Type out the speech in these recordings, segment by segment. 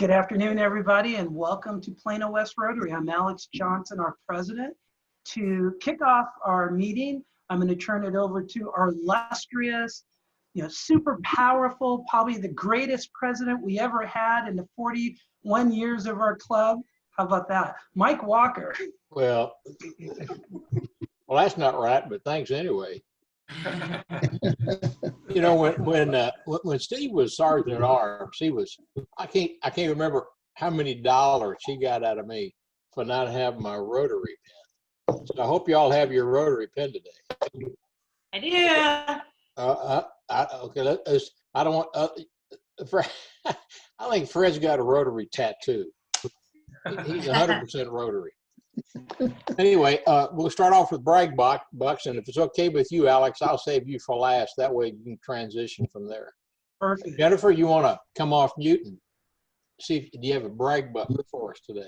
Good afternoon, everybody, and welcome to Plano West Rotary. I'm Alex Johnson, our president. To kick off our meeting, I'm going to turn it over to our illustrious, super powerful, probably the greatest president we ever had in the 41 years of our club. How about that? Mike Walker. Well, that's not right, but thanks anyway. You know, when Steve was sergeant at arms, I can't remember how many dollars he got out of me for not having my Rotary pen. So I hope y'all have your Rotary pen today. I do. Okay, I don't want. I think Fred's got a Rotary tattoo. He's 100% Rotary. Anyway, we'll start off with brag bucks, and if it's okay with you, Alex, I'll save you for last. That way you can transition from there. Perfect. Jennifer, you want to come off mute and see if do you have a brag buck for us today?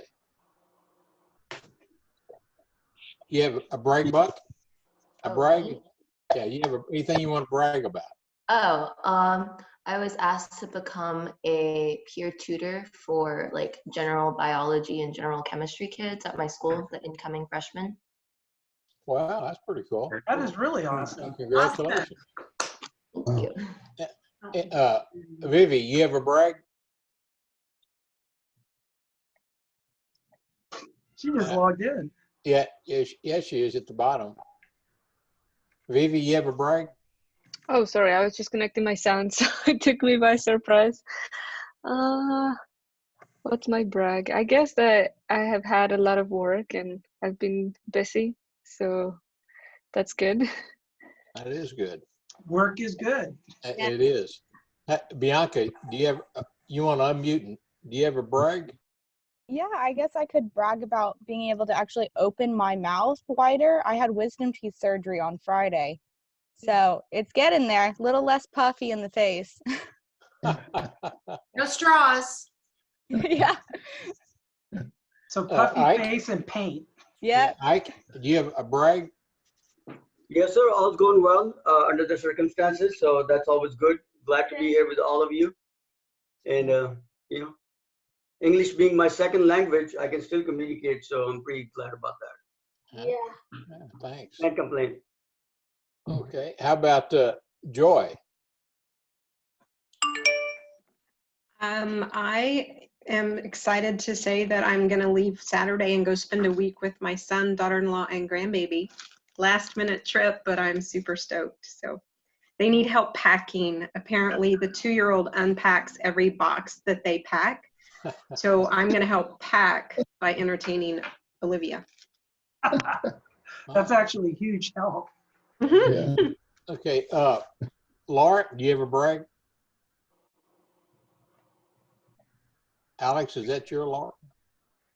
You have a brag buck? A brag? Yeah, you have anything you want to brag about? I was asked to become a peer tutor for like general biology and general chemistry kids at my school, the incoming freshmen. Wow, that's pretty cool. That is really awesome. Congratulations. Thank you. Vivi, you have a brag? She just logged in. Yeah, she is at the bottom. Vivi, you have a brag? Oh, sorry, I was just connecting my sound, so it took me by surprise. What's my brag? I guess that I have had a lot of work and I've been busy, so that's good. That is good. Work is good. It is. Bianca, you want to unmute? Do you have a brag? Yeah, I guess I could brag about being able to actually open my mouth wider. I had wisdom teeth surgery on Friday. So it's getting there, a little less puffy in the face. No straws. Yeah. So puffy face and paint. Yeah. Ike, do you have a brag? Yes, sir. All's going well under the circumstances. So that's always good. Glad to be here with all of you. And, English being my second language, I can still communicate. So I'm pretty glad about that. Yeah. Thanks. Can't complain. Okay. How about Joy? I am excited to say that I'm going to leave Saturday and go spend a week with my son, daughter-in-law, and grandbaby. Last minute trip, but I'm super stoked. So they need help packing. Apparently the 2-year-old unpacks every box that they pack. So I'm going to help pack by entertaining Olivia. That's actually huge help. Yeah. Okay. Laura, do you have a brag? Alex, is that your Laura?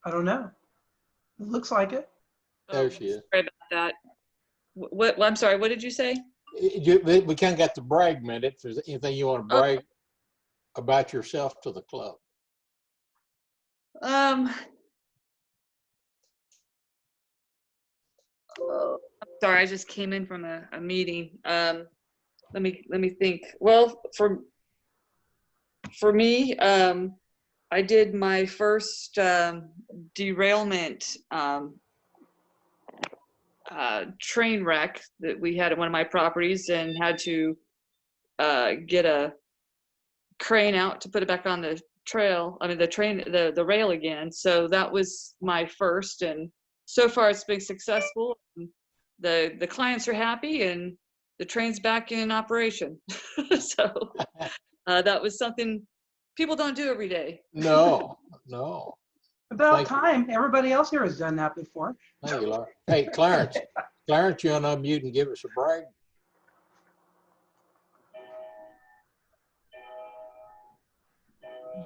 I don't know. It looks like it. There she is. Sorry about that. I'm sorry, what did you say? We kind of got the brag minute. If there's anything you want to brag about yourself to the club. Sorry, I just came in from a meeting. Let me think. Well, for me, I did my first derailment train wreck that we had at one of my properties, and had to get a crane out to put it back on the trail. I mean, the rail again. So that was my first, and so far it's been successful. The clients are happy, and the train's back in operation. So that was something people don't do every day. No. About time. Everybody else here has done that before. Thank you, Laura. Hey, Clarence. Clarence, you want to unmute and give us a brag?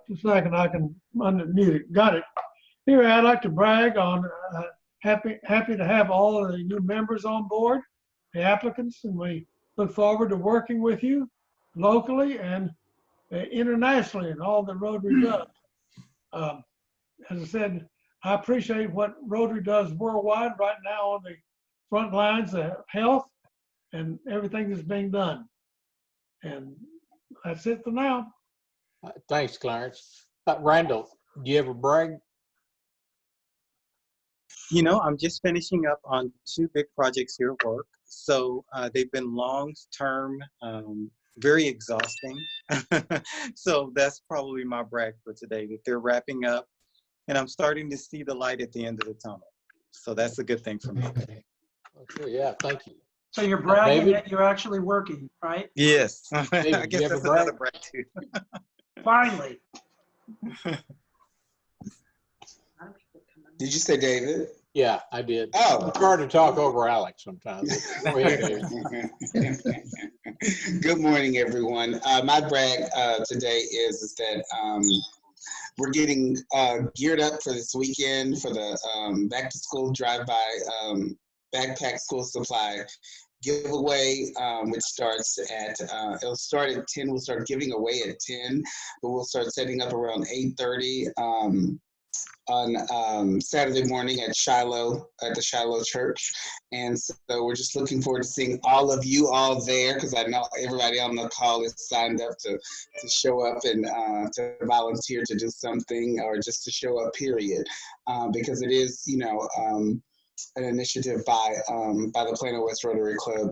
Just a second, I can unmute it. Got it. Anyway, I'd like to brag on happy to have all of the new members on board, the applicants, and we look forward to working with you locally and internationally in all that Rotary does. As I said, I appreciate what Rotary does worldwide right now on the front lines of health and everything that's being done. And that's it for now. Thanks, Clarence. Randall, do you ever brag? You know, I'm just finishing up on 2 big projects here at work. So they've been long-term, very exhausting. So that's probably my brag for today, that they're wrapping up and I'm starting to see the light at the end of the tunnel. So that's a good thing for me. Okay, yeah, thank you. So you're bragging David? that you're actually working, right? Yes. David, I do guess you ever that's another brag? brag too. Finally. Did you say David? Yeah, I did. Oh. It's hard to talk over Alex sometimes. Go ahead, David. Good morning, everyone. My brag today is that we're getting geared up for this weekend for the back to school drive-by backpack school supply giveaway, which starts at, it'll start at 10. We'll start giving away at 10, but we'll start setting up around 8:30 on Saturday morning at Shiloh, at the Shiloh Church. And so we're just looking forward to seeing all of you all there, because I know everybody on the call is signed up to show up and to volunteer to do something, or just to show up, period. Because it is, you know, an initiative by the Plano West Rotary Club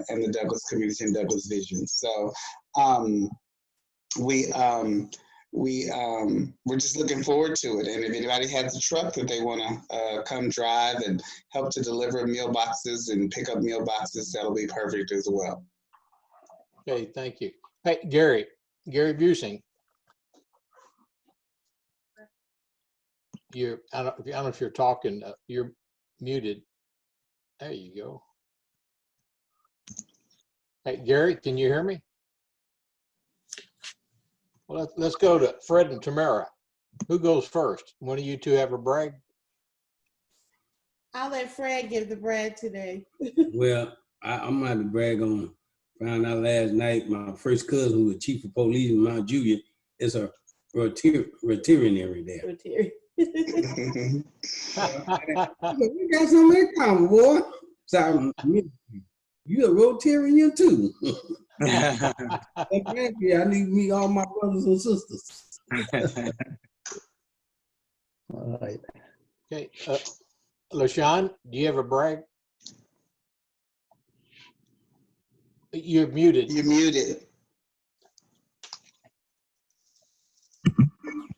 and the Douglas Community and Douglas Vision. So we're just looking forward to it. And if anybody has a truck that they want to come drive and help to deliver meal boxes and pick up meal boxes, that'll be perfect as well. Okay, thank you. Hey, Gary Busing. I don't know if you're talking, you're muted. There you go. Hey, Gary, can you hear me? Well, let's go to Fred and Tamara. Who goes first? One of you two have a brag? I'll let Fred give the brag today. Well, I'm going to have to brag on, found out last night, my first cousin, who was chief of police in Mount Juliet, is a Rotarian there. Rotary. We got something in common, boy. So you a Rotarian too. Frankly, I need to meet all my brothers and sisters. All right. Okay, LaShawn, do you have a brag? You're muted. You're muted.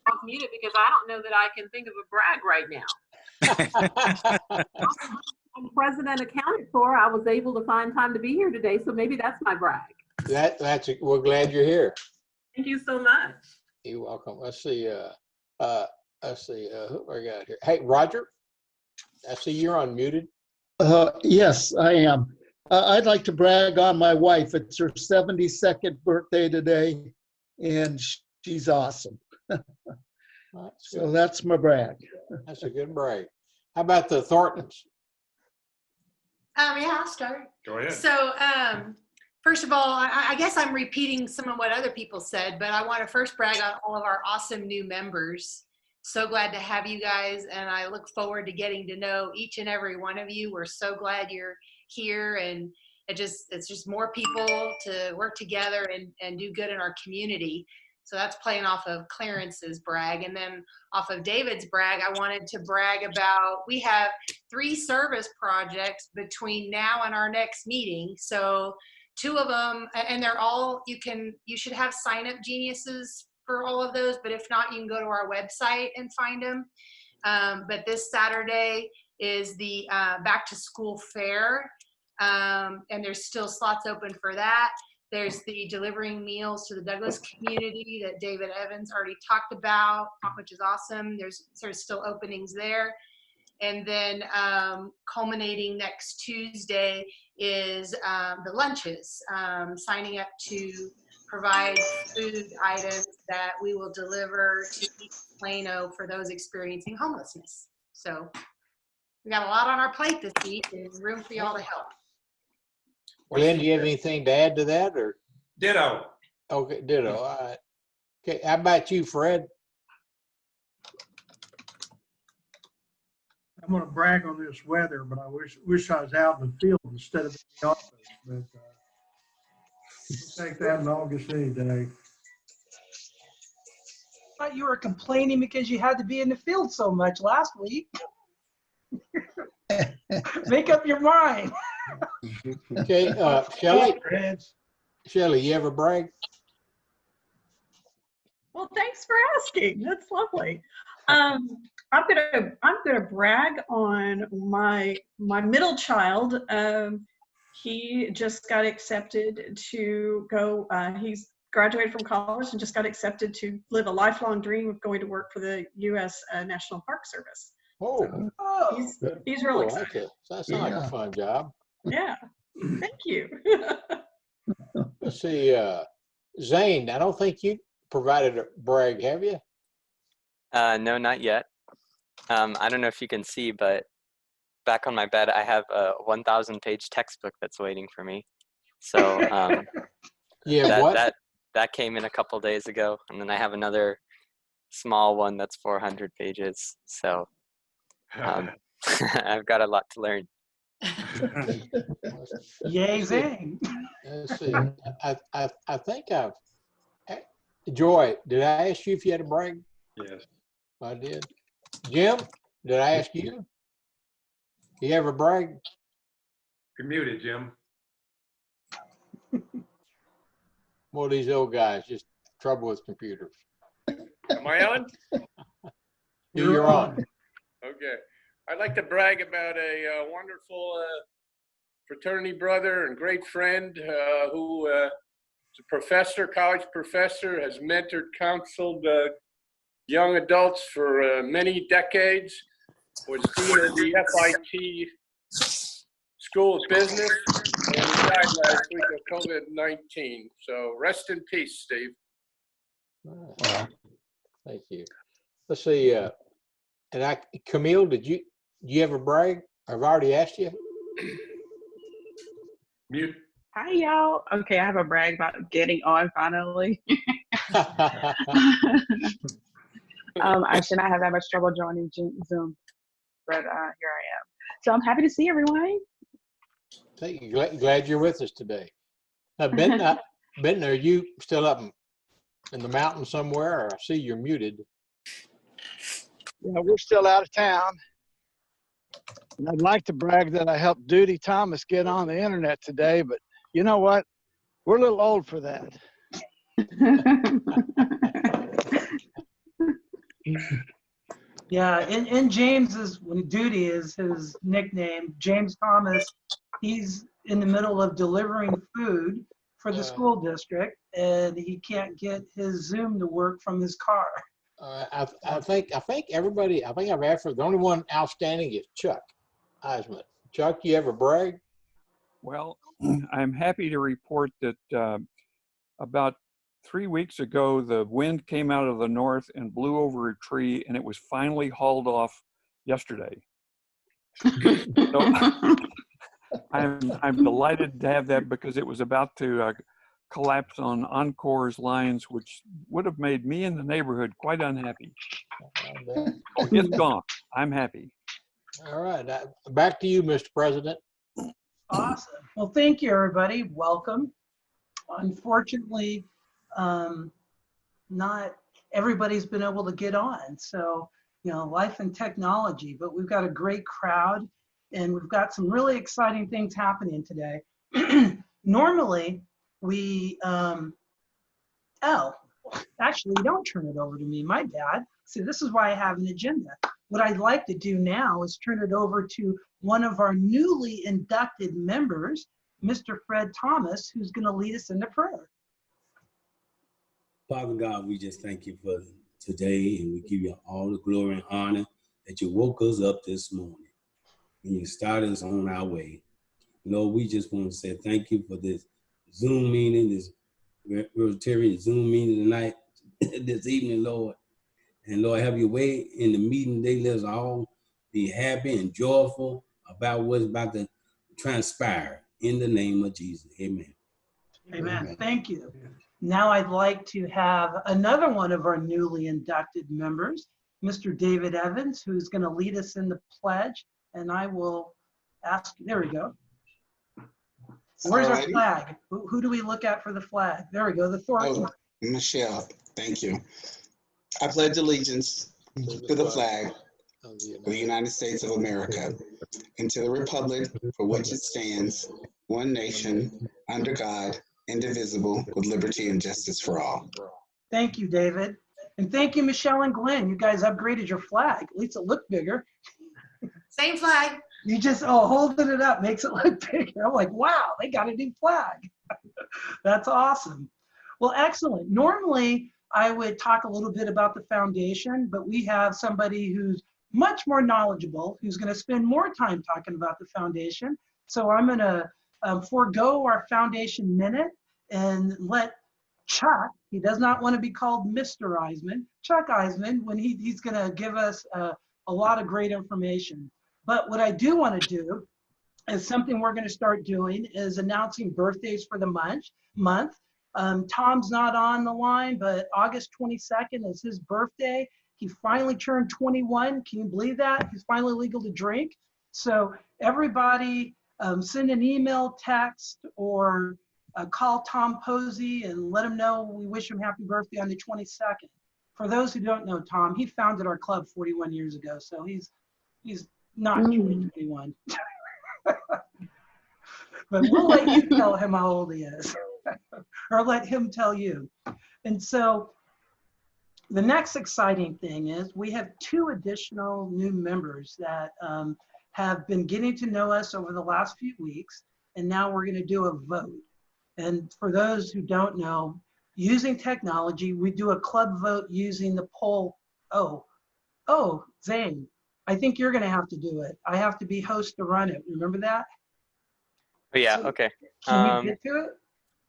I'm muted because I don't know that I can think of a brag right now. I'm president accounted for. I was able to find time to be here today, so maybe that's my brag. We're glad you're here. Thank you so much. You're welcome. Let's see. Who I got here? Hey, Roger. I see you're unmuted. Yes, I am. I'd like to brag on my wife. It's her 72nd birthday today, and she's awesome. So that's my brag. That's a good brag. How about the Thorntons? Yeah, I'll start. Go ahead. So, first of all, I guess I'm repeating some of what other people said, but I want to first brag on all of our awesome new members. So glad to have you guys, and I look forward to getting to know each and every one of you. We're so glad you're here, and it's just more people to work together and do good in our community. So that's playing off of Clarence's brag. And then off of David's brag, I wanted to brag about, we have 3 service projects between now and our next meeting. So 2 of them, and they're all, you should have sign up geniuses for all of those, but if not, you can go to our website and find them. But this Saturday is the back to school fair. And there's still slots open for that. There's the delivering meals to the Douglas community that David Evans already talked about, which is awesome. There's still openings there. And then culminating next Tuesday is the lunches, signing up to provide food items that we will deliver to Plano for those experiencing homelessness. So we got a lot on our plate this week and room for y'all to help. Glenn, do you have anything to add to that, or? Ditto. Okay, ditto. All right. Okay, how about you, Fred? I'm going to brag on this weather, but I wish I was out in the field instead of in the office. But take that in August any day. thought you were complaining because you had to be in the field so much last week. Make up your mind. Okay, Shelley, you ever brag? Well, thanks for asking. That's lovely. I'm gonna brag on my middle child. He just got accepted to go. He's graduated from college and just got accepted to live a lifelong dream of going to work for the U.S. National Park Service. Oh, So he's real cool. excited. That sounds like a fun job. Yeah, thank you. Let's see, Zane, I don't think you provided a brag, have you? No, not yet. I don't know if you can see, but back on my bed, I have a 1,000-page textbook that's waiting for me. So that came in a couple days ago, and then I have another small one that's 400 pages. So I've got a lot to learn. Yay, Zane. Let's see. I think Joy, did I ask you if you had a brag? Yes. I did. Jim, did I ask you? You ever brag? You're muted, Jim. More of these old guys, just trouble with computers. Am I on? You're on. Okay. I'd like to brag about a wonderful fraternity brother and great friend who is a professor, college professor, has mentored, counseled young adults for many decades, was dean of the FIT School of Business, and he died last week of COVID-19. So rest in peace, Steve. Thank you. Let's see. And Camille, did you ever brag? I've already asked you. Mute. Hi, y'all. Okay, I have a brag about getting on finally. I should not have that much trouble joining Zoom, but here I am. So I'm happy to see everyone. Thank you. Glad you're with us today. Benton, are you still up in the mountains somewhere? Or I see you're muted. Yeah, we're still out of town. And I'd like to brag that I helped Duty Thomas get on the internet today, but you know what? We're a little old for that. Yeah, and James's Duty is his nickname. James Thomas, he's in the middle of delivering food for the school district, and he can't get his Zoom to work from his car. I think everybody. I think I've asked for the only one outstanding is Chuck Eisemann. Chuck, you ever brag? Well, I'm happy to report that about 3 weeks ago, the wind came out of the north and blew over a tree, and it was finally hauled off yesterday. So I'm delighted to have that because it was about to collapse on Encore's lines, which would have made me and the neighborhood quite unhappy. It's gone. I'm happy. All right. Back to you, Mr. President. Awesome. Well, thank you, everybody. Welcome. Unfortunately, not everybody's been able to get on. So, life and technology, but we've got a great crowd and we've got some really exciting things happening today. Normally, we, actually, don't turn it over to me. My bad. See, this is why I have an agenda. What I'd like to do now is turn it over to one of our newly inducted members, Mr. Fred Thomas, who's going to lead us into prayer. Father God, we just thank you for today, and we give you all the glory and honor that you woke us up this morning and you started us on our way. Lord, we just want to say thank you for this Zoom meeting, this Rotary Zoom meeting tonight, this evening, Lord. And Lord, have your way in the meeting today. Let us all be happy and joyful about what's about to transpire in the name of Jesus. Amen. Amen. Thank you. Now I'd like to have another one of our newly inducted members, Mr. David Evans, who's going to lead us in the pledge. And I will ask, there we go. Where's our flag? Who do we look at for the flag? There we go, the Thornton. Oh, Michelle, thank you. I pledge allegiance to the flag of the United States of America and to the republic for which it stands, one nation, under God, indivisible, with liberty and justice for all. Thank you, David. And thank you, Michelle and Glenn. You guys upgraded your flag. At least it looked bigger. Same flag. You just, holding it up makes it look bigger. I'm like, wow, they got a new flag. That's awesome. Well, excellent. Normally, I would talk a little bit about the foundation, but we have somebody who's much more knowledgeable, who's going to spend more time talking about the foundation. So I'm going to forego our foundation minute and let Chuck, he does not want to be called Mr. Eisemann, Chuck Eisemann, when he's going to give us a lot of great information. But what I do want to do is something we're going to start doing is announcing birthdays for the month. Tom's not on the line, but August 22nd is his birthday. He finally turned 21. Can you believe that? He's finally legal to drink. So everybody send an email, text, or call Tom Posey and let him know we wish him happy birthday on the 22nd. For those who don't know Tom, he founded our club 41 years ago, so he's not truly 21. But we'll let you tell him how old he is, or let him tell you. And so the next exciting thing is we have 2 additional new members that have been getting to know us over the last few weeks, and now we're going to do a vote. And for those who don't know, using technology, we do a club vote using the poll. Oh, Zane, I think you're going to have to do it. I have to be host to run it. Remember that? Oh, yeah, So, okay. Can you get to it?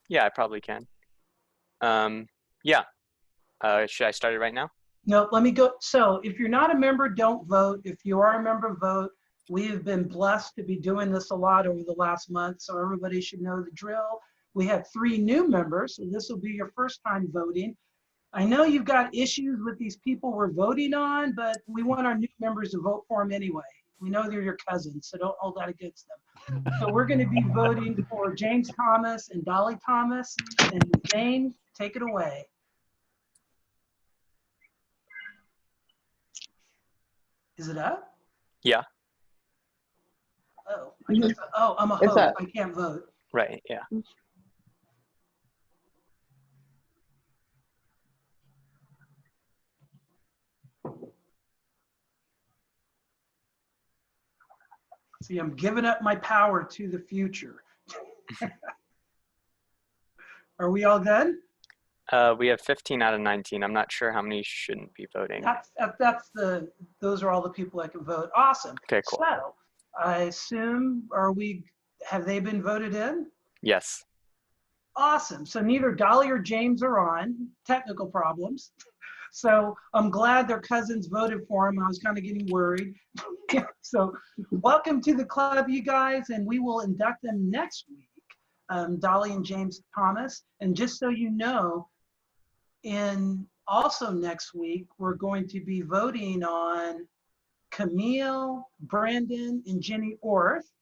Yeah, I probably can. Yeah. Should I start it right now? No, let me go. So if you're not a member, don't vote. If you are a member, vote. We have been blessed to be doing this a lot over the last month, so everybody should know the drill. We have 3 new members, so this will be your first time voting. I know you've got issues with these people we're voting on, but we want our new members to vote for them anyway. We know they're your cousins, so don't hold that against them. So we're going to be voting for James Thomas and Dolly Thomas. And Jane, take it away. Is it up? Yeah. Oh, I guess, I'm a It's host. up. I can't vote. Right, yeah. See, I'm giving up my power to the future. Are we all good? We have 15 out of 19. I'm not sure how many shouldn't be voting. Those are all the people that can vote. Awesome. Okay, cool. So I assume, have they been voted in? Yes. Awesome. So neither Dolly or James are on, technical problems. So I'm glad their cousins voted for him. I was kind of getting worried. So welcome to the club, you guys, and we will induct them next week, Dolly and James Thomas. And just so you know, also next week, we're going to be voting on Camille, Brandon, and Jenny Orth.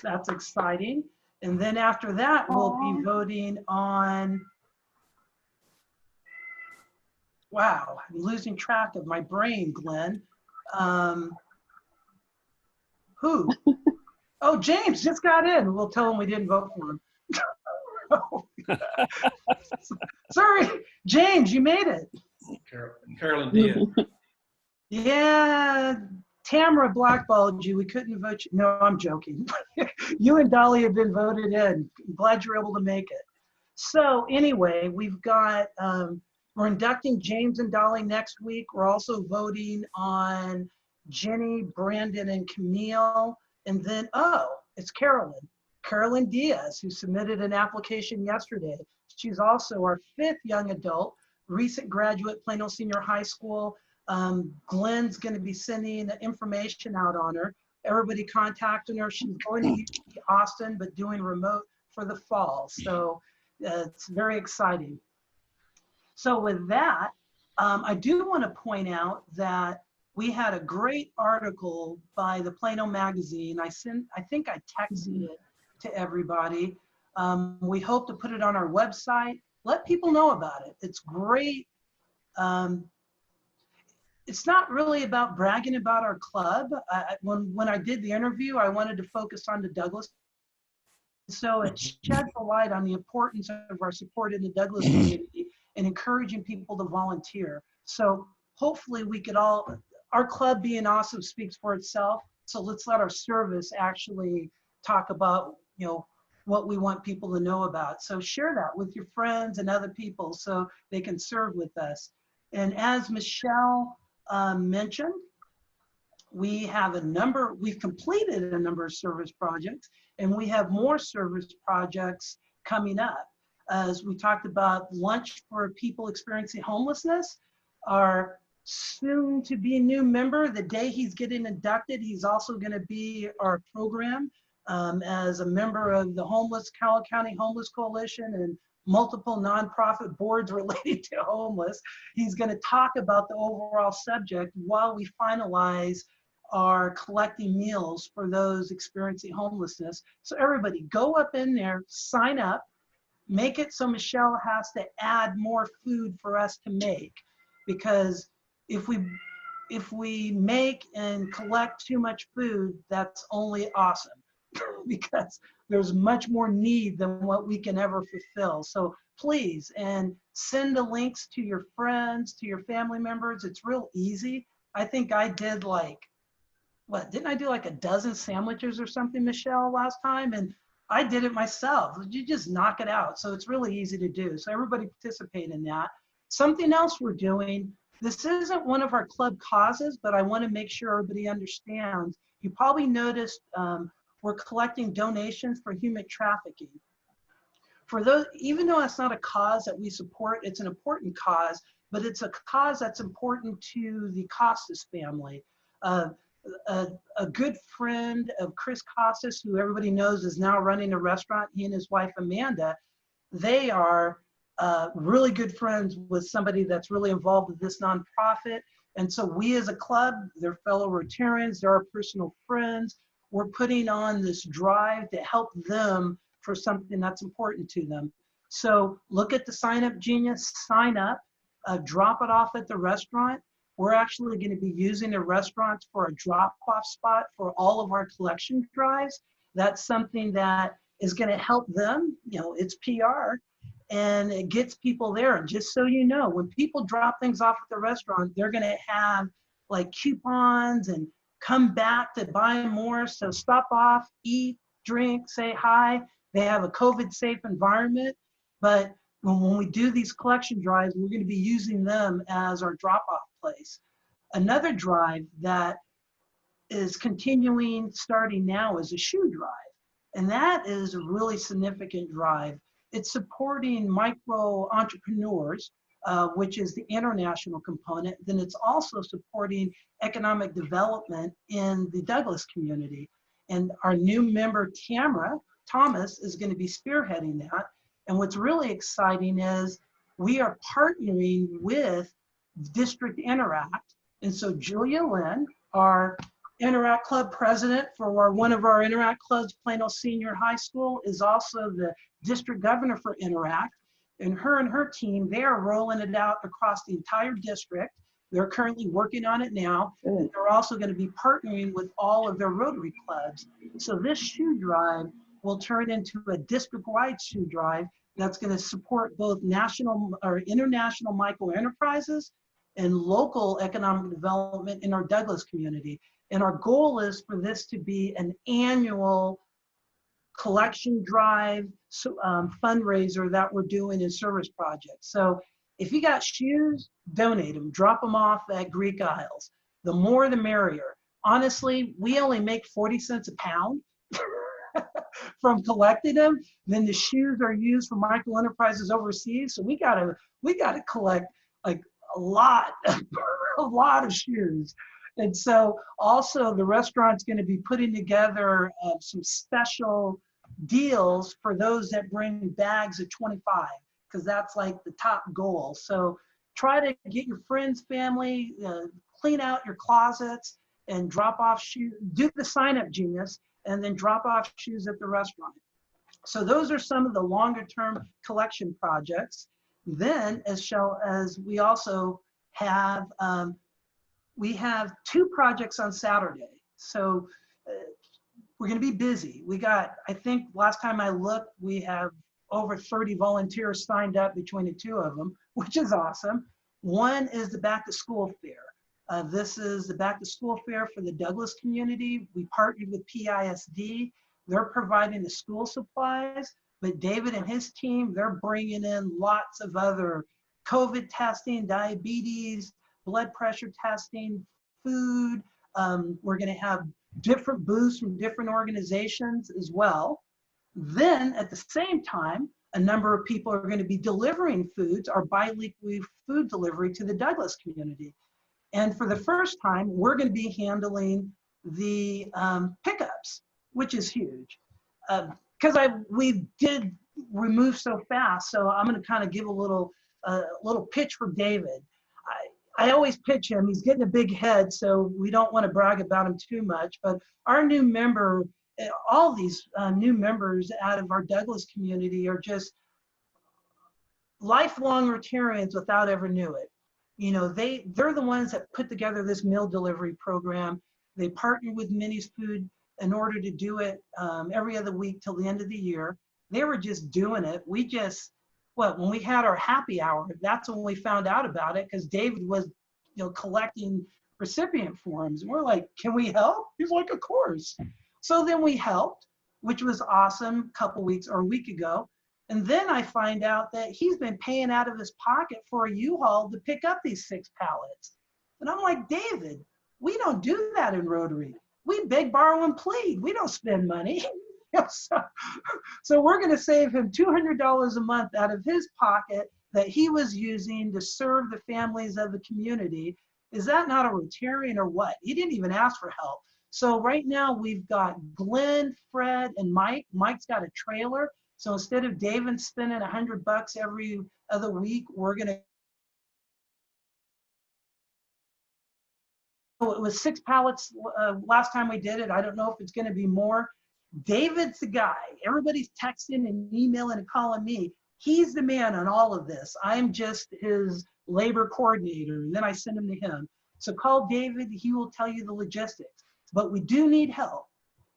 That's exciting. And then after that, we'll be voting on, wow, I'm losing track of my brain, Glenn. Who? Oh, James just got in. We'll tell him we didn't vote for him. Sorry, James, you made it. Carolyn Diaz. Yeah, Tamara blackballed you. We couldn't vote you. No, I'm joking. You and Dolly have been voted in. I'm glad you're able to make it. So anyway, we've got, we're inducting James and Dolly next week. We're also voting on Jenny, Brandon, and Camille. And then, it's Carolyn Diaz, who submitted an application yesterday. She's also our 5th young adult, recent graduate, Plano Senior High School. Glenn's going to be sending information out on her. Everybody contacting her. She's going to UT Austin, but doing remote for the fall. So it's very exciting. So with that, I do want to point out that we had a great article by the Plano Magazine. I think I texted it to everybody. We hope to put it on our website. Let people know about it. It's great it's not really about bragging about our club. When I did the interview, I wanted to focus on the Douglas. So it sheds a light on the importance of our support in the Douglas community and encouraging people to volunteer. So hopefully we could all, our club being awesome speaks for itself. So let's let our service actually talk about, you know, what we want people to know about. So share that with your friends and other people so they can serve with us. And as Michelle mentioned, we've completed a number of service projects, and we have more service projects coming up. As we talked about lunch for people experiencing homelessness, our soon to be new member, the day he's getting inducted, he's also gonna be our program as a member of the Cal County Homeless Coalition and multiple nonprofit boards related to homeless. He's gonna talk about the overall subject while we finalize are collecting meals for those experiencing homelessness. So everybody go up in there, sign up, make it so Michelle has to add more food for us to make. Because if we make and collect too much food, that's only awesome because there's much more need than what we can ever fulfill. So please, and send the links to your friends, to your family members. It's real easy. I think I did didn't I do like a dozen sandwiches or something, Michelle, last time? And I did it myself. You just knock it out. So it's really easy to do. So everybody participate in that. Something else we're doing, this isn't one of our club causes, but I want to make sure everybody understands. You probably noticed we're collecting donations for human trafficking. For those, even though it's not a cause that we support, it's an important cause, but it's a cause that's important to the Costas family. A good friend of Chris Costas, who everybody knows is now running a restaurant, he and his wife Amanda, they are really good friends with somebody that's really involved with this nonprofit. And so we as a club, they're fellow Rotarians, they're our personal friends. We're putting on this drive to help them for something that's important to them. So look at the Sign Up Genius, sign up, drop it off at the restaurant. We're actually going to be using the restaurants for a drop-off spot for all of our collection drives. That's something that is going to help them. You know, it's PR, and it gets people there. And just so you know, when people drop things off at the restaurant, they're going to have like coupons and come back to buy more. So stop off, eat, drink, say hi. They have a COVID-safe environment, but when we do these collection drives, we're going to be using them as our drop-off place. Another drive that is continuing starting now is a shoe drive. And that is a really significant drive. It's supporting micro entrepreneurs, which is the international component. Then it's also supporting economic development in the Douglas community. And our new member, Tamara Thomas, is going to be spearheading that. And what's really exciting is we are partnering with District Interact. And so Julia Lynn, our Interact Club president for one of our Interact clubs, Plano Senior High School, is also the district governor for Interact. And her team, they are rolling it out across the entire district. They're currently working on it now. And they're also going to be partnering with all of their Rotary clubs. So this shoe drive will turn into a district-wide shoe drive that's going to support both national or international micro enterprises and local economic development in our Douglas community. And our goal is for this to be an annual collection drive fundraiser that we're doing in service projects. So if you got shoes, donate them, drop them off at Greek Isles. The more the merrier. Honestly, we only make 40 cents a pound from collecting them. Then the shoes are used for micro enterprises overseas. So we gotta collect like a lot of shoes. And so also the restaurant's going to be putting together some special deals for those that bring bags of 25, because that's like the top goal. So try to get your friends, family, clean out your closets and drop off shoes, do the Sign Up Genius, and then drop off shoes at the restaurant. So those are some of the longer term collection projects. Then as we also have we have 2 projects on Saturday. So we're going to be busy. We got, I think last time I looked, we have over 30 volunteers signed up between the 2 of them, which is awesome. One is the back to school fair. This is the back to school fair for the Douglas community. We partnered with PISD. They're providing the school supplies, but David and his team, they're bringing in lots of other COVID testing, diabetes, blood pressure testing, food. We're going to have different booths from different organizations as well. Then at the same time, a number of people are going to be delivering foods, our bi-weekly food delivery to the Douglas community. And for the first time, we're going to be handling the pickups, which is huge. Because we did remove so fast, so I'm going to kind of give a little pitch for David. I always pitch him. He's getting a big head, so we don't want to brag about him too much. But our new member, all these new members out of our Douglas community are just lifelong Rotarians without ever knew it. You know, they're the ones that put together this meal delivery program. They partnered with Minnie's Food in order to do it every other week till the end of the year. They were just doing it. We just, when we had our happy hour, that's when we found out about it, because David was, collecting recipient forms. And we're like, can we help? He's like, of course. So then we helped, which was awesome a week ago. And then I find out that he's been paying out of his pocket for a U-Haul to pick up these 6 pallets. And I'm like, David, we don't do that in Rotary. We beg, borrow, and plead. We don't spend money. So we're going to save him $200 a month out of his pocket that he was using to serve the families of the community. Is that not a Rotarian or what? He didn't even ask for help. So right now we've got Glenn, Fred, and Mike. Mike's got a trailer. So instead of David spending $100 every other week, we're going to. It was 6 pallets last time we did it. I don't know if it's going to be more. David's the guy. Everybody's texting and emailing and calling me. He's the man on all of this. I'm just his labor coordinator, and then I send him to him. So call David. He will tell you the logistics. But we do need help.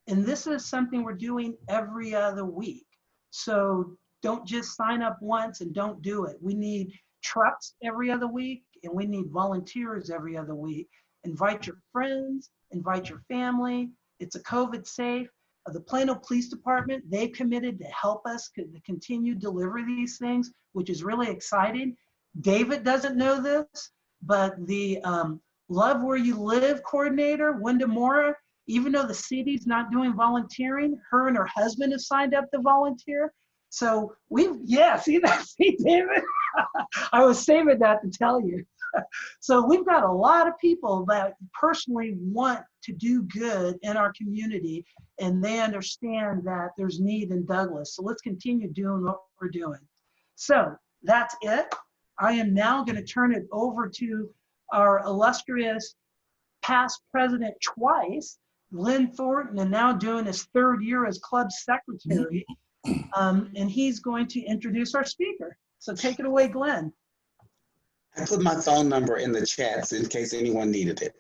And this is something we're doing every other week. So don't just sign up once and don't do it. We need trucks every other week, and we need volunteers every other week. Invite your friends, invite your family. It's a COVID safe. The Plano Police Department, they've committed to help us to continue deliver these things, which is really exciting. David doesn't know this, but the Love Where You Live coordinator, Wenda Mora, even though the city's not doing volunteering, her and her husband have signed up to volunteer. So see David? I was saving that to tell you. So we've got a lot of people that personally want to do good in our community, and they understand that there's need in Douglas. So let's continue doing what we're doing. So that's it. I am now going to turn it over to our illustrious past president twice, Lynn Thornton, and now doing his 3rd year as club secretary. And he's going to introduce our speaker. So take it away, Glenn. I put my phone number in the chats in case anyone needed it.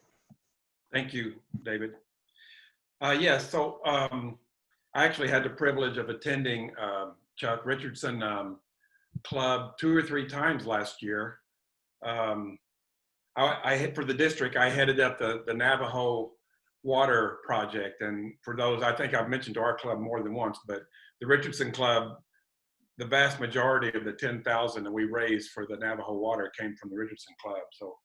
Thank you, David. Yes, so I actually had the privilege of attending Chuck Richardson Club 2 or 3 times last year. For the district, I headed up the Navajo Water Project. And for those, I think I've mentioned to our club more than once, but the Richardson Club, the vast majority of the 10,000 that we raised for the Navajo Water came from the Richardson Club. So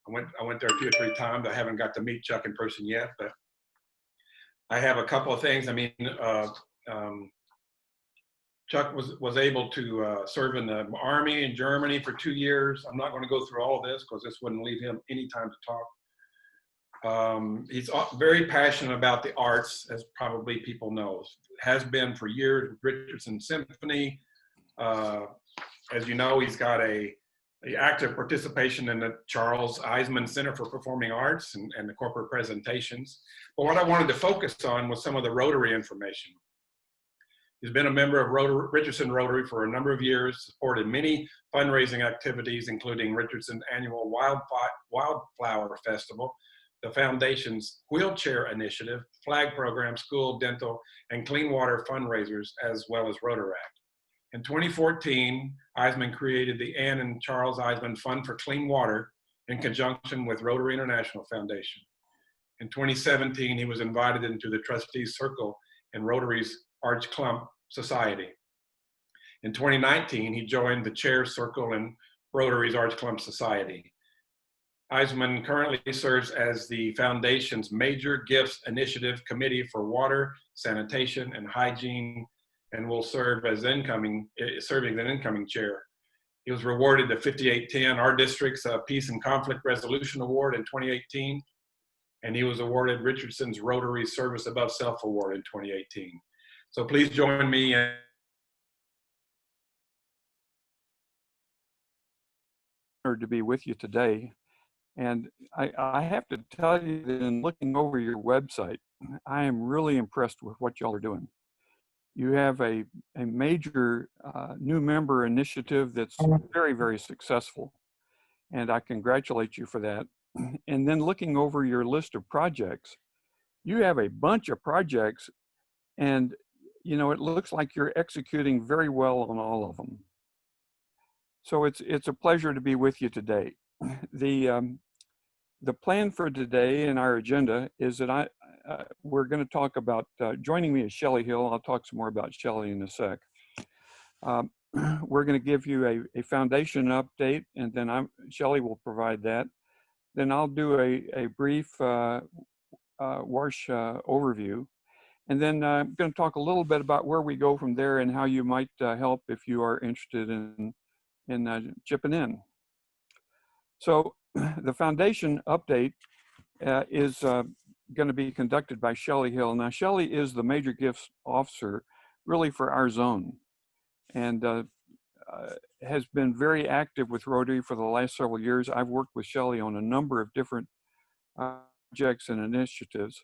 I went there 2 or 3 times. I haven't got to meet Chuck in person yet, but I have a couple of things. I mean, Chuck was able to serve in the Army in Germany for 2 years. I'm not going to go through all of this because this wouldn't leave him any time to talk. He's very passionate about the arts, as probably people know. Has been for years with Richardson Symphony. As you know, he's got a active participation in the Charles Eisemann Center for Performing Arts and the corporate presentations. But what I wanted to focus on was some of the Rotary information. He's been a member of Richardson Rotary for a number of years, supported many fundraising activities, including Richardson's annual Wildflower Festival, the Foundation's Wheelchair Initiative, Flag Program, School, Dental, and Clean Water fundraisers, as well as Rotaract. In 2014, Eisemann created the Ann and Charles Eisemann Fund for Clean Water in conjunction with Rotary International Foundation. In 2017, he was invited into the Trustees Circle in Rotary's Arch Clump Society. In 2019, he joined the Chair Circle in Rotary's Arch Clump Society. Eisemann currently serves as the Foundation's Major Gifts Initiative Committee for Water, Sanitation, and Hygiene, and will serve as serving as an incoming chair. He was rewarded the 5810 Our District's Peace and Conflict Resolution Award in 2018, and he was awarded Richardson's Rotary Service Above Self Award in 2018. So please join me in honored to be with you today. And I have to tell you that in looking over your website, I am really impressed with what y'all are doing. You have a major new member initiative that's very, very successful. And I congratulate you for that. And then looking over your list of projects, you have a bunch of projects, and you know, it looks like you're executing very well on all of them. So it's a pleasure to be with you today. The plan for today and our agenda is that we're going to talk about, joining me is Shelley Hill. I'll talk some more about Shelley in a sec. We're going to give you a foundation update, and then Shelley will provide that. Then I'll do a brief WARSH overview. And then I'm going to talk a little bit about where we go from there and how you might help if you are interested in chipping in. So the foundation update is going to be conducted by Shelley Hill. Now, Shelley is the Major Gifts Officer really for our zone, and has been very active with Rotary for the last several years. I've worked with Shelley on a number of different projects and initiatives.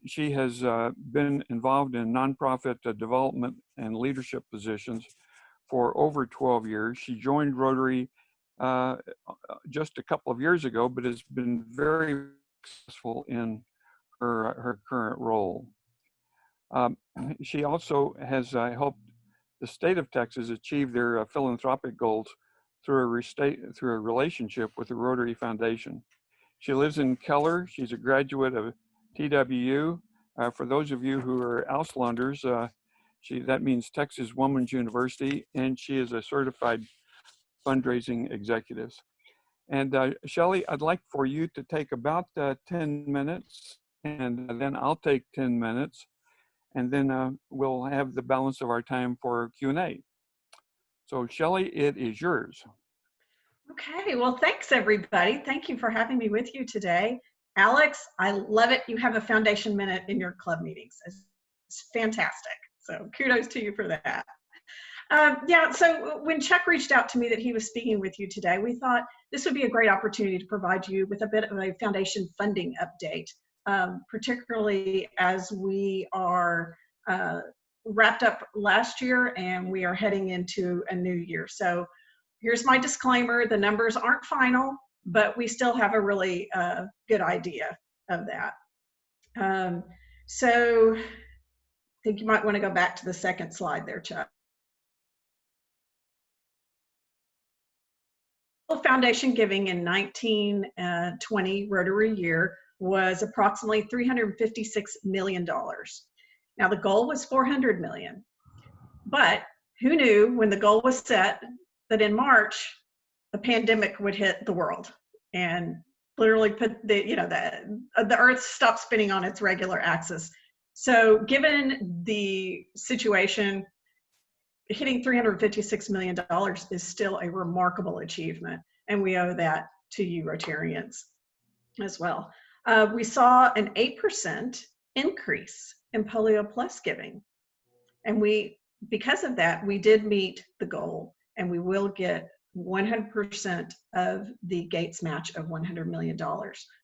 She has been involved in nonprofit development and leadership positions for over 12 years. She joined Rotary just a couple of years ago, but has been very successful in her current role. She also has helped the state of Texas achieve their philanthropic goals through a relationship with the Rotary Foundation. She lives in Keller. She's a graduate of TWU. For those of you who are Auslanders, that means Texas Woman's University, and she is a certified fundraising executive. And Shelley, I'd like for you to take about 10 minutes, and then I'll take 10 minutes, and then we'll have the balance of our time for Q&A. So Shelley, it is yours. Okay, well, thanks everybody. Thank you for having me with you today. Alex, I love it. You have a foundation minute in your club meetings. It's fantastic. So kudos to you for that. Yeah, so when Chuck reached out to me that he was speaking with you today, we thought this would be a great opportunity to provide you with a bit of a foundation funding update, particularly as we are wrapped up last year and we are heading into a new year. So here's my disclaimer, the numbers aren't final, but we still have a really good idea of that. So I think you might want to go back to the second slide there, Chuck. Foundation giving in 1920 Rotary year was approximately $356 million. Now the goal was $400 million, but who knew when the goal was set that in March a pandemic would hit the world and literally put the earth stopped spinning on its regular axis. So given the situation, hitting $356 million is still a remarkable achievement, and we owe that to you Rotarians as well. We saw an 8% increase in Polio Plus giving, and because of that, we did meet the goal, and we will get 100% of the Gates match of $100 million.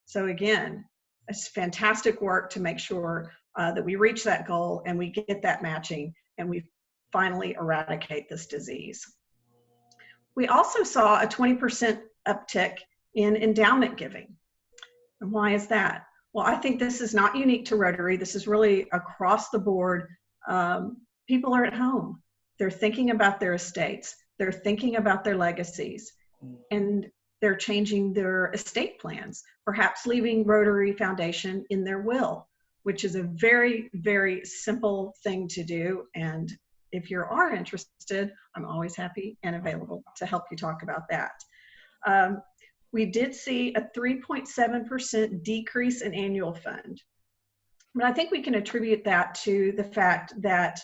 So again, it's fantastic work to make sure that we reach that goal and we get that matching and we finally eradicate this disease. We also saw a 20% uptick in endowment giving. And why is that? Well, I think this is not unique to Rotary. This is really across the board. People are at home. They're thinking about their estates. They're thinking about their legacies. And they're changing their estate plans, perhaps leaving Rotary Foundation in their will, which is a very, very simple thing to do. And if you are interested, I'm always happy and available to help you talk about that. We did see a 3.7% decrease in annual fund. But I think we can attribute that to the fact that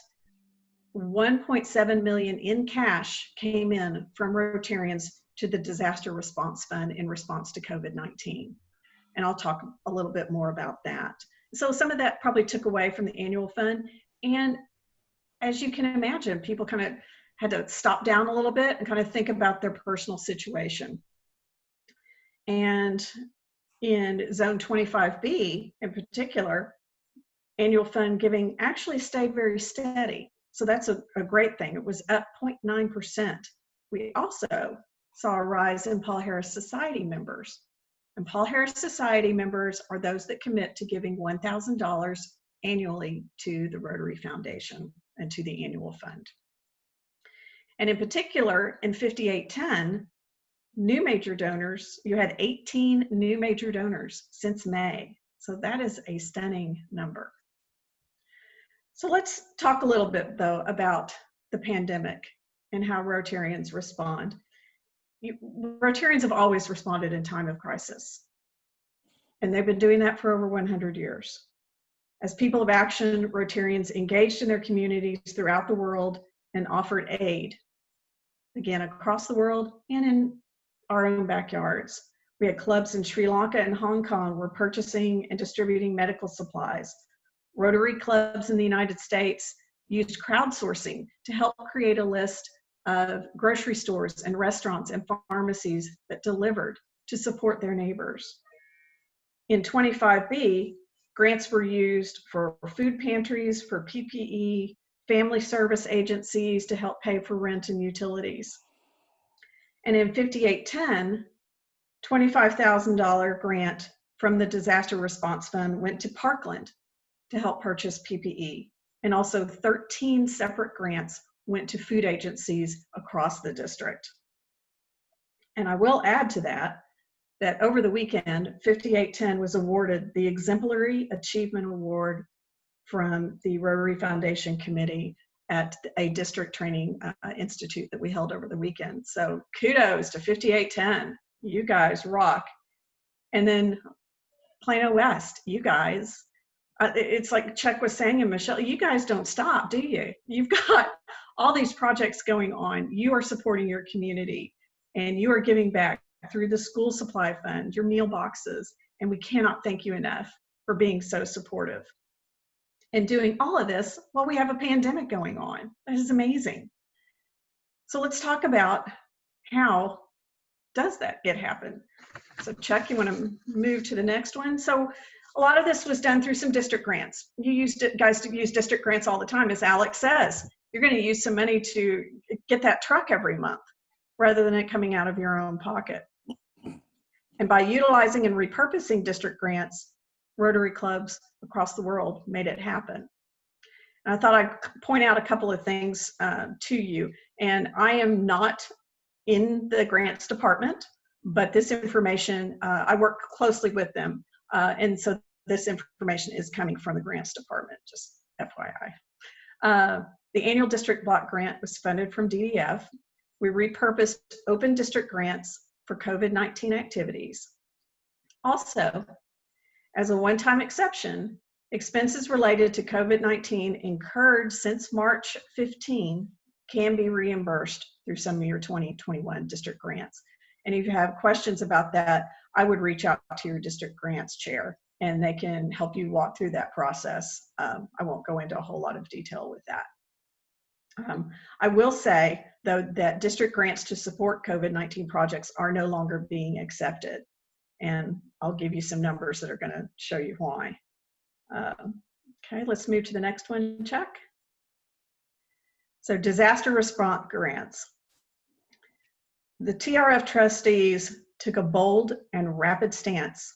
1.7 million in cash came in from Rotarians to the Disaster Response Fund in response to COVID-19. And I'll talk a little bit more about that. So some of that probably took away from the annual fund. And as you can imagine, people kind of had to stop down a little bit and kind of think about their personal situation. And in Zone 25B in particular, annual fund giving actually stayed very steady. So that's a great thing. It was up 0.9%. We also saw a rise in Paul Harris Society members. And Paul Harris Society members are those that commit to giving $1,000 annually to the Rotary Foundation and to the annual fund. And in particular, in 5810, new major donors, you had 18 new major donors since May. So that is a stunning number. So let's talk a little bit though about the pandemic and how Rotarians respond. Rotarians have always responded in time of crisis. And they've been doing that for over 100 years. As people of action, Rotarians engaged in their communities throughout the world and offered aid, again, across the world and in our own backyards. We had clubs in Sri Lanka and Hong Kong were purchasing and distributing medical supplies. Rotary clubs in the United States used crowdsourcing to help create a list of grocery stores and restaurants and pharmacies that delivered to support their neighbors. In 25B, grants were used for food pantries, for PPE, family service agencies to help pay for rent and utilities. And in 5810, $25,000 grant from the Disaster Response Fund went to Parkland to help purchase PPE. And also 13 separate grants went to food agencies across the district. And I will add to that, that over the weekend, 5810 was awarded the Exemplary Achievement Award from the Rotary Foundation Committee at a district training institute that we held over the weekend. So kudos to 5810, you guys rock. And then Plano West, you guys, it's like Chuck was saying, and Michelle, you guys don't stop, do you? You've got all these projects going on. You are supporting your community and you are giving back through the school supply fund, your meal boxes, and we cannot thank you enough for being so supportive. And doing all of this while we have a pandemic going on. That is amazing. So let's talk about how does that get happen. So Chuck, you want to move to the next one? So a lot of this was done through some district grants. You used it, guys use district grants all the time. As Alex says, you're going to use some money to get that truck every month rather than it coming out of your own pocket. And by utilizing and repurposing district grants, Rotary clubs across the world made it happen. And I thought I'd point out a couple of things to you. And I am not in the grants department, but this information, I work closely with them. And so this information is coming from the grants department, just FYI. The annual district block grant was funded from DDF. We repurposed open district grants for COVID-19 activities. Also, as a one-time exception, expenses related to COVID-19 incurred since March 15 can be reimbursed through some of your 2021 district grants. And if you have questions about that, I would reach out to your district grants chair and they can help you walk through that process. I won't go into a whole lot of detail with that. I will say, though, that district grants to support COVID-19 projects are no longer being accepted. And I'll give you some numbers that are going to show you why. Okay, let's move to the next one, Chuck. So disaster response grants. The TRF trustees took a bold and rapid stance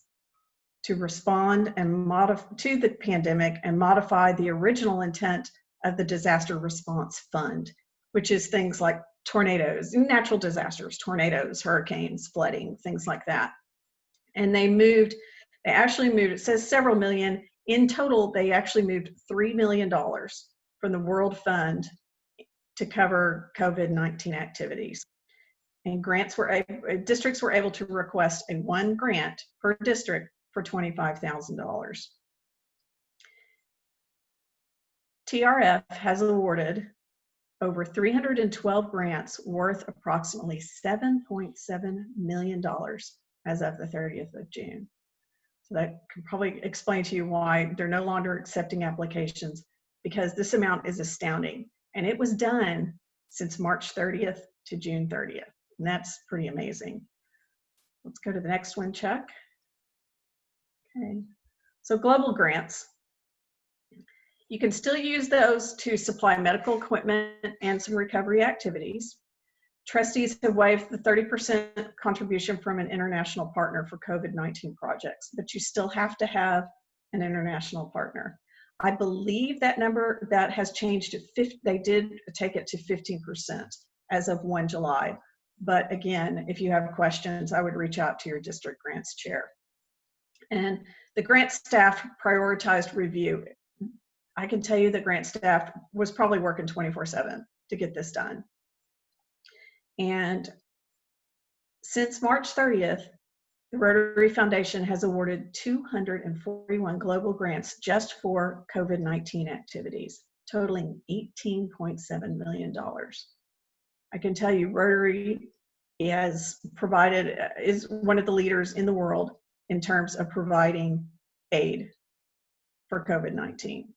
to respond and to the pandemic and modify the original intent of the Disaster Response Fund, which is things like tornadoes, natural disasters, tornadoes, hurricanes, flooding, things like that. And they actually moved, it says several million. In total, they actually moved $3 million from the World Fund to cover COVID-19 activities. And districts were able to request one grant per district for $25,000. TRF has awarded over 312 grants worth approximately $7.7 million as of the 30th of June. So that can probably explain to you why they're no longer accepting applications, because this amount is astounding. And it was done since March 30th to June 30th. And that's pretty amazing. Let's go to the next one, Chuck. Okay, so global grants. You can still use those to supply medical equipment and some recovery activities. Trustees have waived the 30% contribution from an international partner for COVID-19 projects, but you still have to have an international partner. I believe that number that has changed to 50, they did take it to 15% as of 1 July. But again, if you have questions, I would reach out to your district grants chair. And the grant staff prioritized review. I can tell you the grant staff was probably working 24/7 to get this done. And since March 30th, the Rotary Foundation has awarded 241 global grants just for COVID-19 activities, totaling $18.7 million. I can tell you Rotary is one of the leaders in the world in terms of providing aid for COVID-19.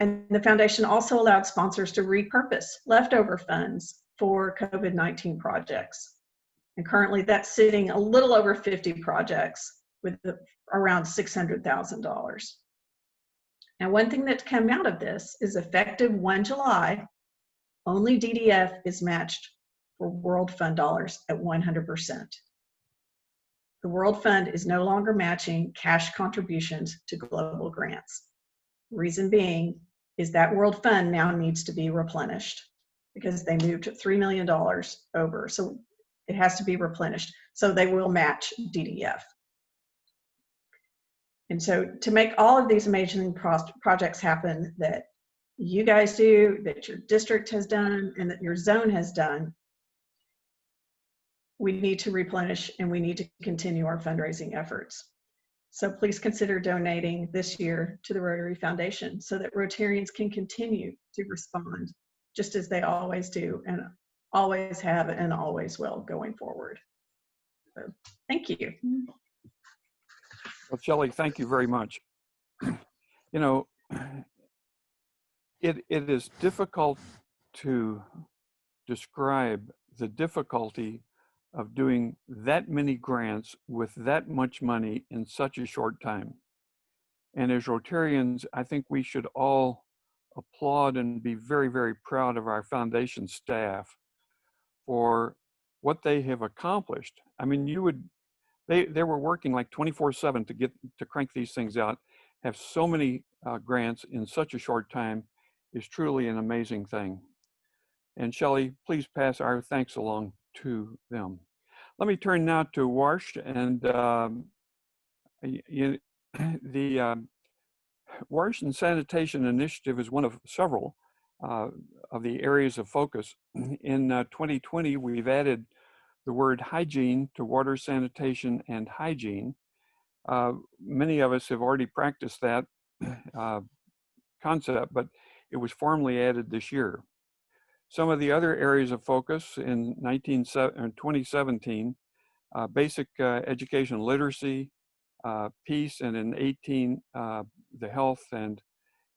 And the foundation also allowed sponsors to repurpose leftover funds for COVID-19 projects. And currently that's sitting a little over 50 projects with around $600,000. Now, one thing that's come out of this is effective 1 July, only DDF is matched for World Fund dollars at 100%. The World Fund is no longer matching cash contributions to global grants. Reason being is that World Fund now needs to be replenished because they moved $3 million over. So it has to be replenished. So they will match DDF. And so to make all of these amazing projects happen that you guys do, that your district has done, and that your zone has done, we need to replenish and we need to continue our fundraising efforts. So please consider donating this year to the Rotary Foundation so that Rotarians can continue to respond just as they always do and always have and always will going forward. So thank you. Well, Shelley, thank you very much. You know, it is difficult to describe the difficulty of doing that many grants with that much money in such a short time. And as Rotarians, I think we should all applaud and be very, very proud of our foundation staff for what they have accomplished. I mean, they were working like 24/7 to crank these things out. Have so many grants in such a short time is truly an amazing thing. And Shelley, please pass our thanks along to them. Let me turn now to Warsh, and the Water and Sanitation Initiative is one of several of the areas of focus. In 2020, we've added the word hygiene to water, sanitation, and hygiene. Many of us have already practiced that concept, but it was formally added this year. Some of the other areas of focus in 2017, basic education literacy, peace, and in 18, the health, and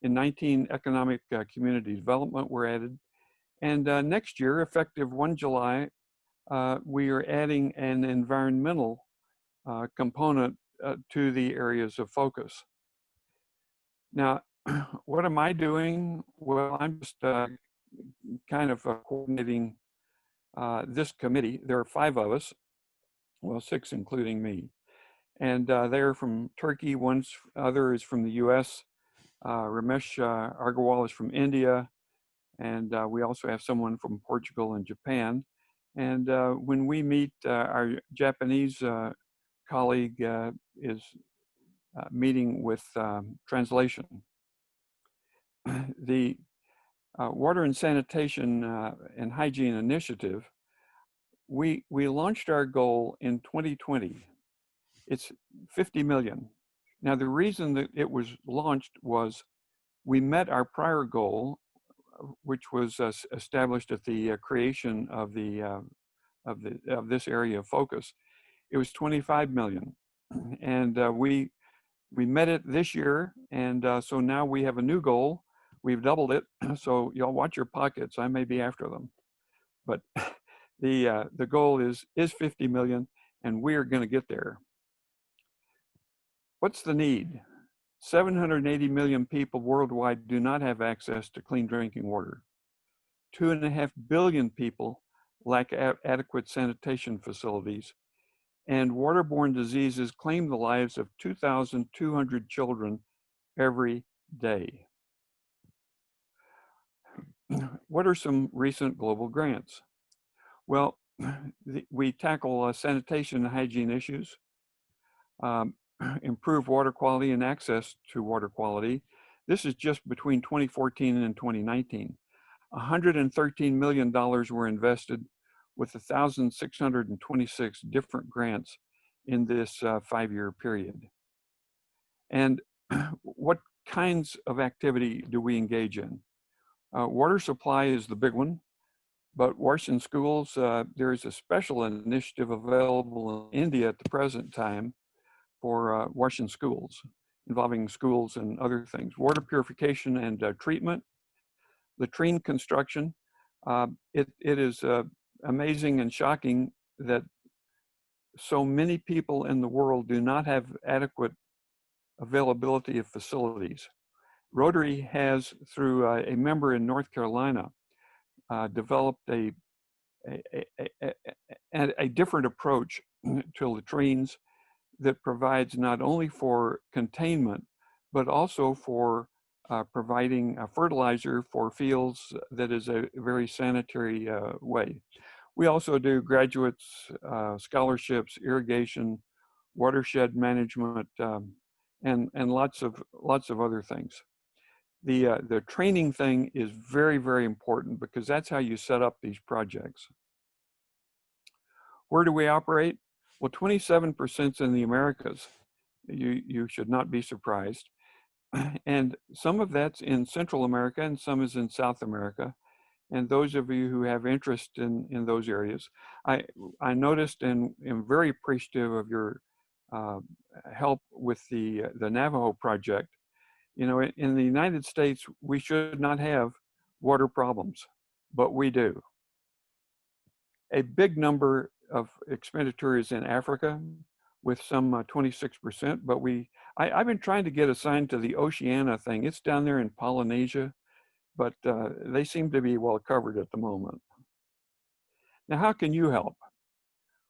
in 19, economic community development were added. And next year, effective 1 July, we are adding an environmental component to the areas of focus. Now, what am I doing? Well, I'm just kind of coordinating this committee. There are 5 of us, well, 6 including me. And they're from Turkey, other is from the US. Ramesh Agarwal is from India. And we also have someone from Portugal and Japan. And when we meet, our Japanese colleague is meeting with translation. The Water and Sanitation and Hygiene Initiative, we launched our goal in 2020. It's 50 million. Now, the reason that it was launched was we met our prior goal, which was established at the creation of this area of focus. It was 25 million, and we met it this year, and so now we have a new goal. We've doubled it, so y'all watch your pockets. I may be after them, but the goal is 50 million, and we are going to get there. What's the need? 780 million people worldwide do not have access to clean drinking water. 2.5 billion people lack adequate sanitation facilities, and waterborne diseases claim the lives of 2,200 children every day. What are some recent global grants? Well, we tackle sanitation and hygiene issues, improve water quality and access to water quality. This is just between 2014 and 2019. $113 million were invested with 1,626 different grants in this 5-year period. And what kinds of activity do we engage in? Water supply is the big one, but Washington schools, there is a special initiative available in India at the present time for Washington schools, involving schools and other things. Water purification and treatment, latrine construction. It is amazing and shocking that so many people in the world do not have adequate availability of facilities. Rotary has, through a member in North Carolina, developed a different approach to latrines that provides not only for containment, but also for providing a fertilizer for fields that is a very sanitary way. We also do graduates, scholarships, irrigation, watershed management, and lots of other things. The training thing is very, very important because that's how you set up these projects. Where do we operate? Well, 27% in the Americas. You should not be surprised. And some of that's in Central America and some is in South America. And those of you who have interest in those areas, I noticed and am very appreciative of your help with the Navajo project. You know, in the United States, we should not have water problems, but we do. A big number of expenditure is in Africa with some 26%, but I've been trying to get assigned to the Oceania thing. It's down there in Polynesia, but they seem to be well covered at the moment. Now, how can you help?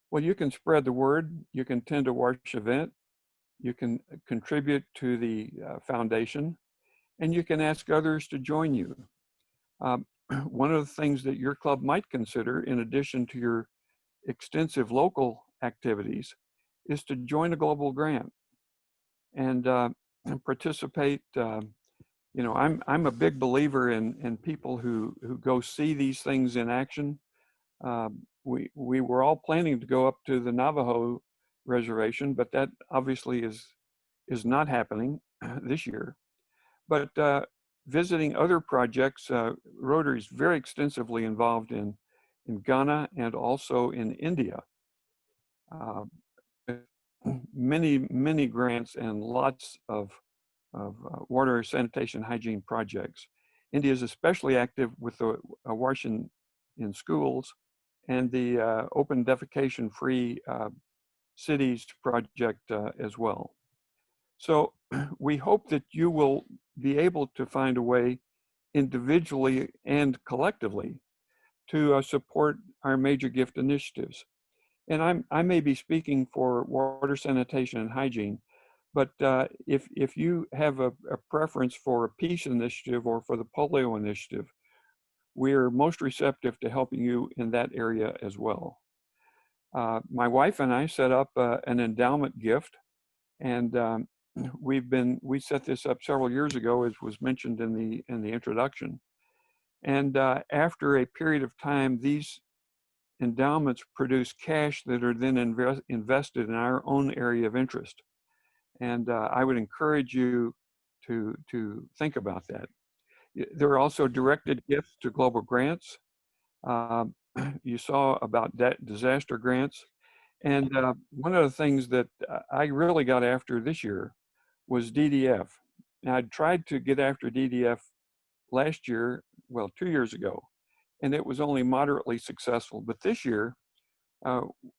Well, you can spread the word, you can attend a WASH event, you can contribute to the foundation, and you can ask others to join you. One of the things that your club might consider, in addition to your extensive local activities, is to join a global grant and participate. You know, I'm a big believer in people who go see these things in action. We were all planning to go up to the Navajo reservation, but that obviously is not happening this year. But visiting other projects, Rotary is very extensively involved in Ghana and also in India. Many grants and lots of water, sanitation, hygiene projects. India is especially active with the WASH in schools and the open defecation free cities project as well. So we hope that you will be able to find a way individually and collectively to support our major gift initiatives. And I may be speaking for water, sanitation, and hygiene, but if you have a preference for a peace initiative or for the polio initiative, we're most receptive to helping you in that area as well. My wife and I set up an endowment gift, and we set this up several years ago, as was mentioned in the introduction. And after a period of time, these endowments produce cash that are then invested in our own area of interest. And I would encourage you to think about that. There are also directed gifts to global grants. You saw about disaster grants. And one of the things that I really got after this year was DDF. Now, I'd tried to get after DDF last year, well, 2 years ago, and it was only moderately successful. But this year,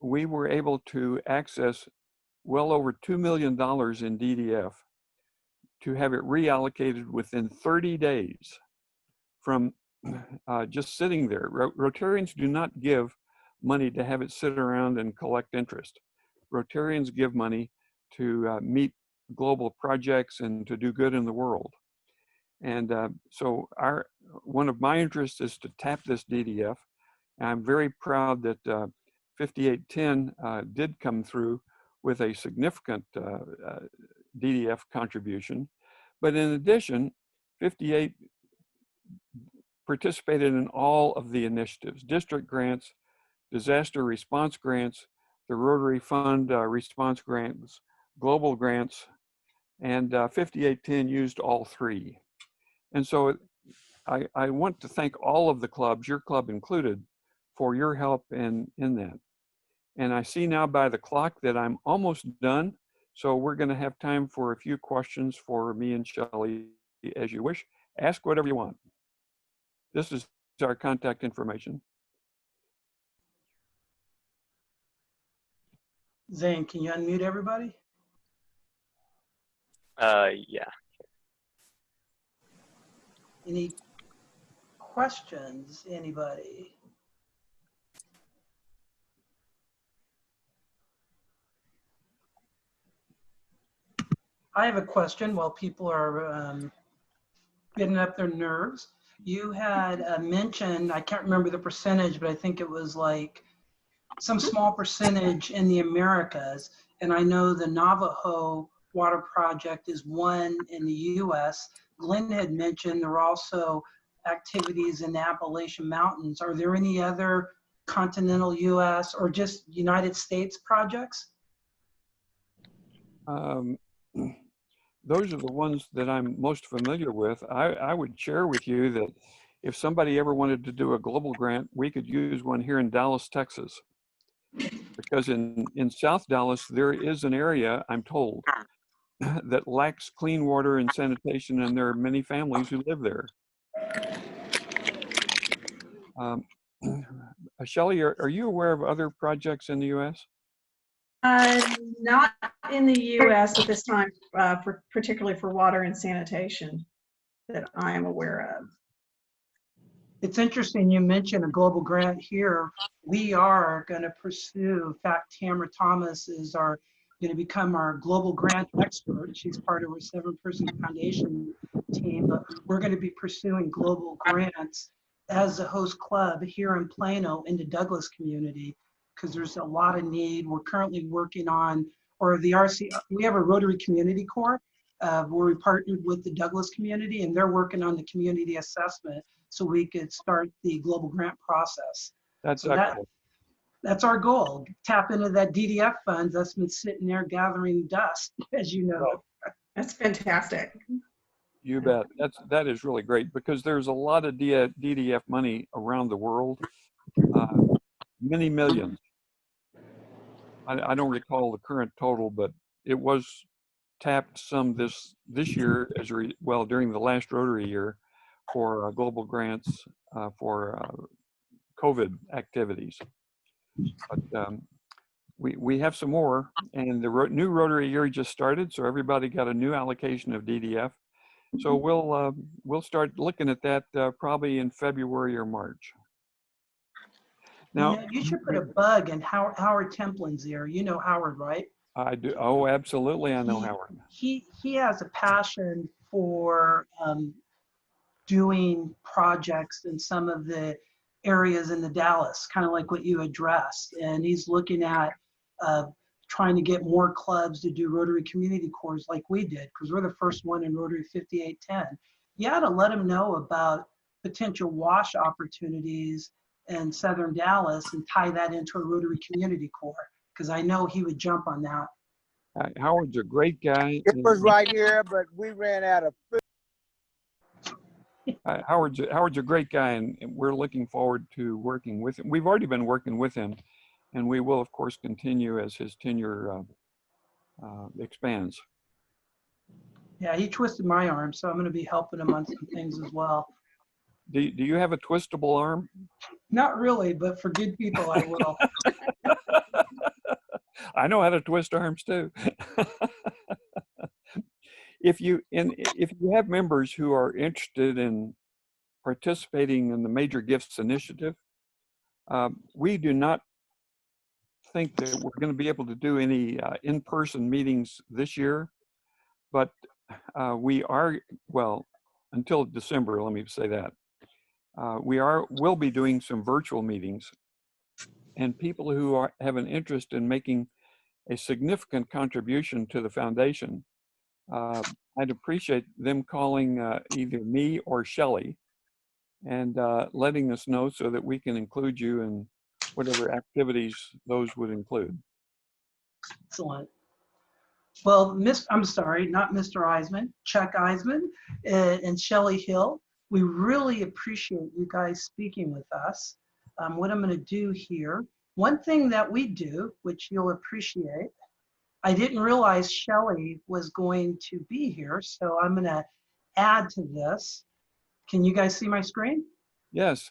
we were able to access well over $2 million in DDF to have it reallocated within 30 days from just sitting there. Rotarians do not give money to have it sit around and collect interest. Rotarians give money to meet global projects and to do good in the world. And so one of my interests is to tap this DDF. And I'm very proud that 5810 did come through with a significant DDF contribution. But in addition, 58 participated in all of the initiatives: district grants, disaster response grants, the Rotary Fund response grants, global grants, and 5810 used all three. And so I want to thank all of the clubs, your club included, for your help in that. And I see now by the clock that I'm almost done. So we're going to have time for a few questions for me and Shelley as you wish. Ask whatever you want. This is our contact information. Zane, can you unmute everybody? Yeah. Any questions, anybody? I have a question while people are getting up their nerves. You had mentioned, I can't remember the percentage, but I think it was like some small percentage in the Americas. And I know the Navajo Water Project is one in the US. Glenn had mentioned there are also activities in the Appalachian Mountains. Are there any other continental US or just United States projects? Those are the ones that I'm most familiar with. I would share with you that if somebody ever wanted to do a global grant, we could use one here in Dallas, Texas. Because in South Dallas, there is an area, I'm told, that lacks clean water and sanitation, and there are many families who live there. Shelley, are you aware of other projects in the U.S.? Not in the U.S. at this time, particularly for water and sanitation that I am aware of. It's interesting you mentioned a global grant here. We are going to pursue, in fact, Tamara Thomas is going to become our global grant expert. She's part of our 7-person foundation team, but we're going to be pursuing global grants as a host club here in Plano in the Douglas community, because there's a lot of need. We're currently working on, or the we have a Rotary Community Corps where we partnered with the Douglas community, and they're working on the community assessment so we could start the global grant process. That's so excellent. That's our goal. Tap into that DDF fund that's been sitting there gathering dust, as you know. That's fantastic. You bet. That is really great, because there's a lot of DDF money around the world, many millions. I don't recall the current total, but it was tapped some this year during the last Rotary year for global grants for COVID activities. But we have some more, and the new Rotary year just started, so everybody got a new allocation of DDF. So we'll start looking at that probably in February or March. Now, You should put a bug in Howard Templin's ear. You know Howard, right? I do. Oh, absolutely. I know Howard. He has a passion for doing projects in some of the areas in the Dallas, kind of like what you addressed. And he's looking at trying to get more clubs to do Rotary Community Corps like we did, because we're the first one in Rotary 5810. You ought to let him know about potential WASH opportunities in Southern Dallas and tie that into a Rotary Community Corps, because I know he would jump on that. Howard's a great guy. It was right here, but we ran out of food. Howard's a great guy, and we're looking forward to working with him. We've already been working with him, and we will, of course, continue as his tenure expands. Yeah, he twisted my arm, so I'm going to be helping him on some things as well. Do you have a twistable arm? Not really, but for good people, I will. I know how to twist arms too. If you have members who are interested in participating in the Major Gifts Initiative, we do not think that we're going to be able to do any in-person meetings this year, but we are, well, until December, let me say that. We'll be doing some virtual meetings, and people who have an interest in making a significant contribution to the foundation, I'd appreciate them calling either me or Shelley and letting us know so that we can include you in whatever activities those would include. Excellent. Well, I'm sorry, not Mr. Eisemann, Chuck Eisemann and Shelley Hill, we really appreciate you guys speaking with us. What I'm going to do here, one thing that we do, which you'll appreciate, I didn't realize Shelley was going to be here, so I'm going to add to this. Can you guys see my screen? Yes.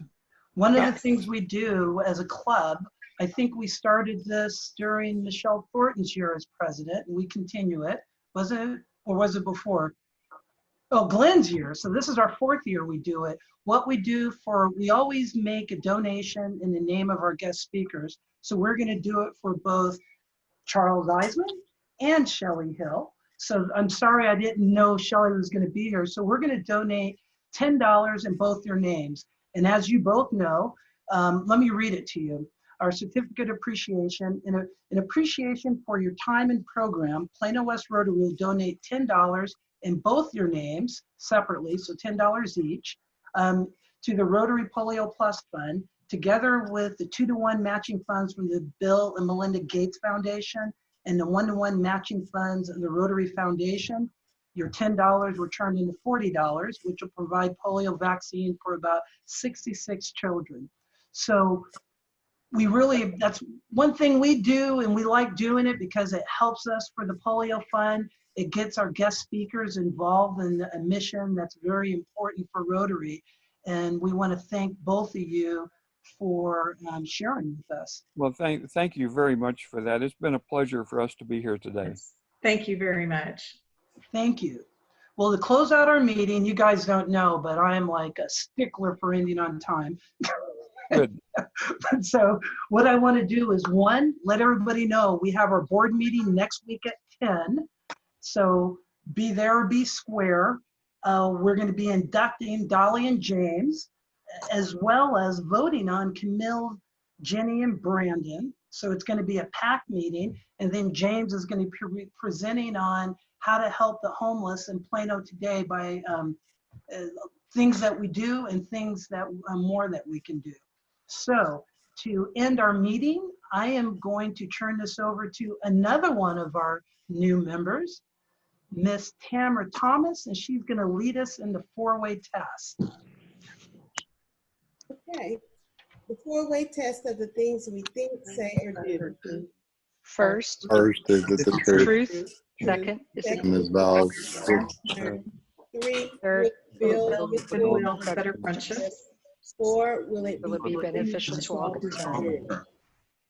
One of the things we do as a club, I think we started this during Michelle Thornton's year as president, and we continue it. Was it, or was it before? Oh, Glenn's year. So this is our 4th year we do it. What we do we always make a donation in the name of our guest speakers. So we're going to do it for both Charles Eisemann and Shelley Hill. So I'm sorry I didn't know Shelley was going to be here. So we're going to donate $10 in both your names. And as you both know, let me read it to you. Our certificate of appreciation, in appreciation for your time and program, Plano West Rotary will donate $10 in both your names separately, so $10 each, to the Rotary Polio Plus Fund, together with the 2-to-1 matching funds from the Bill and Melinda Gates Foundation and the 1-to-1 matching funds of the Rotary Foundation. Your $10 were turned into $40, which will provide polio vaccine for about 66 children. So that's one thing we do, and we like doing it because it helps us for the polio fund. It gets our guest speakers involved in a mission that's very important for Rotary. And we want to thank both of you for sharing with us. Well, thank you very much for that. It's been a pleasure for us to be here today. Thank you very much. Thank you. Well, to close out our meeting, you guys don't know, but I am like a stickler for ending on time. Good. So what I want to do is, one, let everybody know we have our board meeting next week at 10. So be there or be square. We're going to be inducting Dolly and James, as well as voting on Camille, Jenny, and Brandon. So it's going to be a packed meeting. And then James is going to be presenting on how to help the homeless in Plano today by things that we do and things that more that we can do. So to end our meeting, I am going to turn this over to another one of our new members, Miss Tamara Thomas, and she's going to lead us in the 4-way test. Okay. The 4-way test of the things we think, say, or do. First is it the truth? Second is it Involved. Third, Build better friendships. 4, will it be beneficial to all concerned?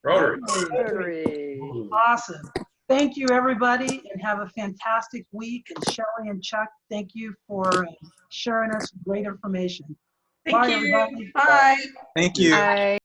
Rotary. Rotary. Awesome. Thank you, everybody, and have a fantastic week. And Shelley and Chuck, thank you for sharing us great information. Thank Bye, you. everybody. Bye. Thank you. Bye.